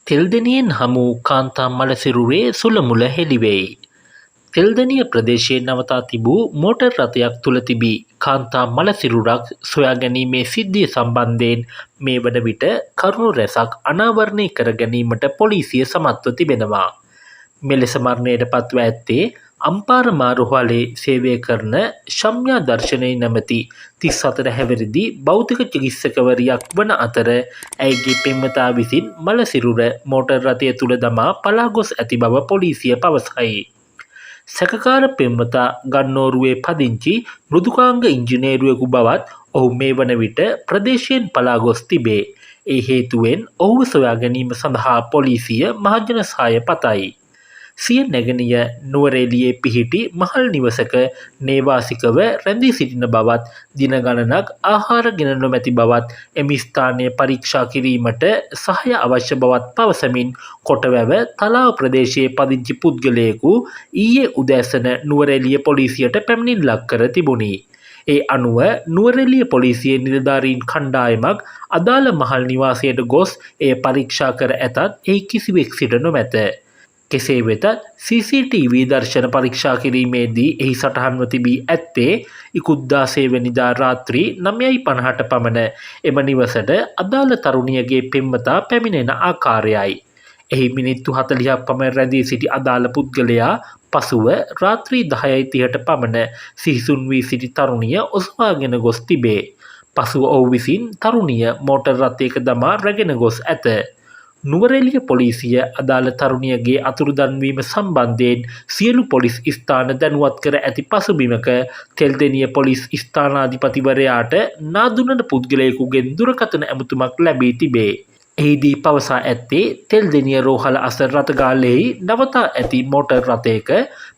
තෙල්දෙනියෙන් හමු කාන්තා මලසිරුරේ සුළමුල හෙළිවෙයි. තෙල්දෙනිය ප්‍රදේශයේ නවතා තිබූ මෝටර් රථයක් තුළ තිබී කාන්තා මලසිරුරක් සොයා ගැනීමේ සිද්ධිය සම්බන්ධයෙන් මේ වන විට කරුණු රැසක් අනාවරණය කර ගැනීමට පොලිසිය සමත්ව තිබෙනවා. මෙලෙස මරණයට පත්ව ඇත්තේ අම්පාර මාරුහලේ සේවය කරන ශම්‍යා දර්ශනය නැමැති 34 හැවිරිදි භෞතික චිකිත්සකවරියක් වන අතර ඇයගේ පෙම්වතා විසින් මලසිරුර මෝටර් රථය තුළ දමා පලා ගොස් ඇති බව පොලිසිය පවසයි. සැකකාර පෙම්වතා ගන්නෝරුවේ පදිංචි මෘදුකාංග ඉංජිනේරුවෙකු බවත් ඔහු මේ වන විට ප්‍රදේශයෙන් පලා ගොස් තිබේ. ඒ හේතුවෙන් ඔහුව සොයා ගැනීම සඳහා පොලිසිය මහජන සහාය පතයි. සිය නැගණිය නුවරඑළියේ පිහිටි මහල් නිවසක නේවාසිකව රැඳී සිටින බවත් දින ගණනක් ආහාර ගෙන නොමැති බවත් එම ස්ථානය පරීක්ෂා කිරීමට සහාය අවශ්‍ය බවත් පවසමින් කොටවැව තලාව ප්‍රදේශයේ පදිංචි පුද්ගලයෙකු ඊයේ උදෑසන නුවරඑළිය පොලිසියට පැමිණිලි ලක් කර තිබුණි. ඒ අනුව නුවරඑළිය පොලිසියේ නිලධාරීන් කණ්ඩායමක් අදාළ මහල් නිවාසයට ගොස් එය පරීක්ෂා කර ඇතත් එහි කිසිවෙක් සිට නොමැත. කෙසේ වෙතත් CCTV දර්ශන පරීක්ෂා කිරීමේදී එහි සටහන්ව තිබී ඇත්තේ ඉකුද්දාසේ වැනිදා රාත්‍රී 9:50ට පමණ එම නිවසට අදාළ තරුණියගේ පෙම්වතා පැමිණෙන ආකාරයයි. එහි මිනිත්තු 40ක් පමණ රැඳී සිටි අදාළ පුද්ගලයා පසුව රාත්‍රී 10:30ට පමණ සිහිසුන් වී සිටි තරුණිය ඔසවාගෙන ගොස් තිබේ. පසුව ඔහු විසින් තරුණිය මෝටර් රථයක දමා රැගෙන ගොස් ඇත. නුවරඑළිය පොලිසිය අදාළ තරුණියගේ අතුරුදන්වීම සම්බන්ධයෙන් සියලු පොලිස් ස්ථාන දැනුවත් කර ඇති පසුබිමක තෙල්දෙනිය පොලිස් ස්ථානාධිපතිවරයාට නාදුනන පුද්ගලයෙකුගෙන් දුරකථන ඇමතුමක් ලැබී තිබේ. එහිදී පවසා ඇත්තේ තෙල්දෙනිය රෝහල අසර රථගාලෙහි නවතා ඇති මෝටර් රථයක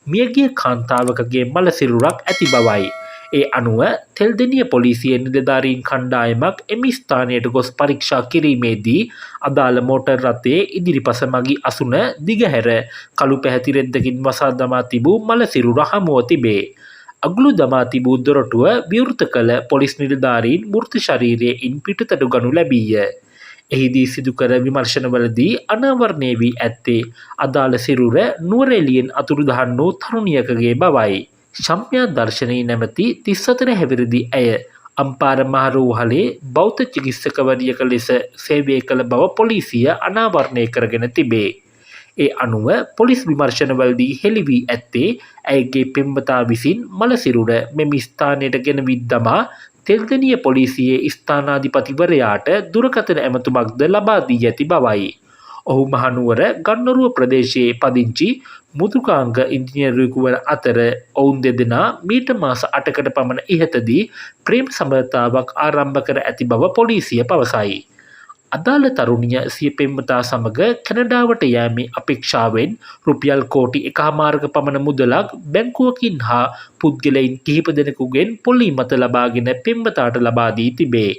මියගිය කාන්තාවකගේ මලසිරුරක් ඇති බවයි. ඒ අනුව තෙල්දෙනිය පොලිසියේ නිලධාරීන් කණ්ඩායමක් එම ස්ථානයට ගොස් පරීක්ෂා කිරීමේදී අදාළ මෝටර් රථයේ ඉදිරිපස මගී අසුන දිගහැර කළු පැහැති රෙද්දකින් වසා දමා තිබූ මලසිරුර හමුව තිබේ. අගුළු දමා තිබූ දොරටුව විවෘත කළ පොලිස් නිලධාරීන් මෘත ශරීරයෙන් පිටතට ගනු ලැබීය. එහිදී සිදු කර විමර්ශනවලදී අනාවරණය වී ඇත්තේ අදාළ සිරුර නුවරඑළියෙන් අතුරුදහන් වූ තරුණියකගේ බවයි. ශම්‍යා දර්ශනී නැමැති 34 හැවිරිදි ඇය අම්පාර මහරෝහලේ බෞද්ධ චිකිත්සකවරියක ලෙස සේවය කළ බව පොලිසිය අනාවරණය කරගෙන තිබේ. ඒ අනුව පොලිස් විමර්ශනවලදී හෙළි වී ඇත්තේ ඇයගේ පෙම්වතා විසින් මලසිරුර මෙම ස්ථානයට ගෙන වී දමා තෙල්දෙනිය පොලිසියේ ස්ථානාධිපතිවරයාට දුරකථන ඇමතුමක්ද ලබා දී ඇති බවයි. ඔහු මහනුවර ගන්නොරුව ප්‍රදේශයේ පදිංචි මුදුකාංග ඉංජිනේරුවෙකු වන අතර ඔවුන් දෙදෙනා මීට මාස 8කට පමණ ඉහතදී ප්‍රේම සම්බන්ධතාවක් ආරම්භ කර ඇති බව පොලිසිය පවසයි. අදාළ තරුණිය සිය පෙම්වතා සමග කැනඩාවට යෑමේ අපේක්ෂාවෙන් රුපියල් කෝටි 1.5ක පමණ මුදලක් බැංකුවකින් හා පුද්ගලයින් කිහිප දෙනෙකුගෙන් පොලී මත ලබාගෙන පෙම්වතාට ලබා දී තිබේ.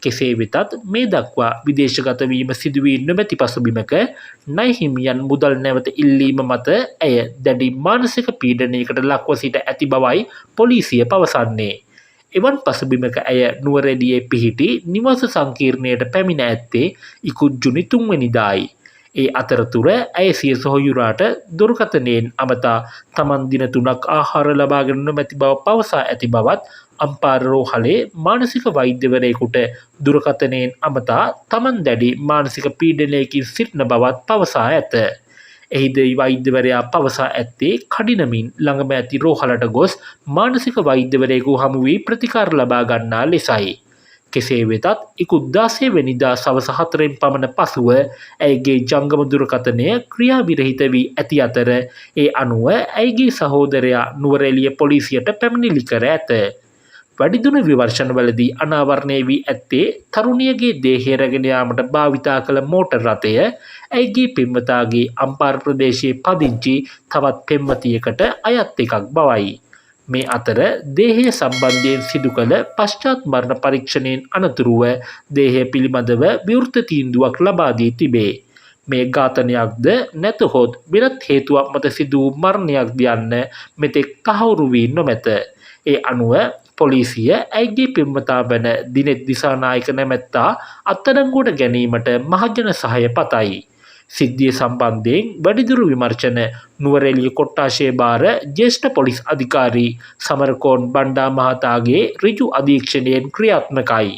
කෙසේ වෙතත් මේ දක්වා විදේශගත වීම සිදු වී නොමැති පසුබිමක ණය හිමියන් මුදල් නැවත ඉල්ලීම මත ඇය දැඩි මානසික පීඩනයකට ලක්ව සිට ඇති බවයි පොලිසිය පවසන්නේ. එවන් පසුබිමක ඇය නුවරඑළියේ පිහිටි නිවාස සංකීර්ණයට පැමිණ ඇත්තේ ඉකුත් ජුනි 3 වෙනිදායි. ඒ අතරතුර ඇය සිය සොහොයුරාට දුරකථනයෙන් අමතා තමන් දින 3ක් ආහාර ලබාගෙන නොමැති බව පවසා ඇති බවත් අම්පාර රෝහලේ මානසික වෛද්‍යවරයෙකුට දුරකථනයෙන් අමතා තමන් දැඩි මානසික පීඩනයකින් සිටින බවත් පවසා ඇත. එහිදී වෛද්‍යවරයා පවසා ඇත්තේ කඩිනමින් ළඟම ඇති රෝහලට ගොස් මානසික වෛද්‍යවරයෙකු හමු වී ප්‍රතිකාර ලබා ගන්නා ලෙසයි. කෙසේ වෙතත් ඉකුත් 16 වෙනිදා සවස 4න් පමණ පසුව ඇයගේ ජංගම දුරකථනය ක්‍රියාවිරහිත වී ඇති අතර ඒ අනුව ඇයගේ සහෝදරයා නුවරඑළිය පොලිසියට පැමිණිලි කර ඇත. වැඩිදුර විමර්ශනවලදී අනාවරණය වී ඇත්තේ තරුණියගේ දේහය රැගෙන යාමට භාවිතා කළ මෝටර් රථය ඇයගේ පෙම්වතාගේ අම්පාර ප්‍රදේශයේ පදිංචි තවත් පෙම්වතියකට අයත් එකක් බවයි. මේ අතර දේහය සම්බන්ධයෙන් සිදු කළ පශ්චාත් මරණ පරීක්ෂණයෙන් අනතුරුව දේහය පිළිබඳව විවෘත තීන්දුවක් ලබා දී තිබේ. මේ ඝාතනයක්ද නැතහොත් වෙනත් හේතුවක් මත සිදු වූ මරණයක්ද යන්න මෙතෙක් තහවුරු වී නොමැත. ඒ අනුව පොලිසිය ඇයගේ පෙම්වතා වන දිනෙත් දිසානායක නැමැත්තා අත්අඩංගුවට ගැනීමට මහජන සහාය පතයි. සිද්ධිය සම්බන්ධයෙන් වැඩිදුර විමර්ශන නුවරඑළිය කොට්ටාශය භාර ජ්‍යෙෂ්ඨ පොලිස් අධිකාරී සමරකෝන් බණ්ඩා මහතාගේ ඍජු අධීක්ෂණයෙන් ක්‍රියාත්මකයි.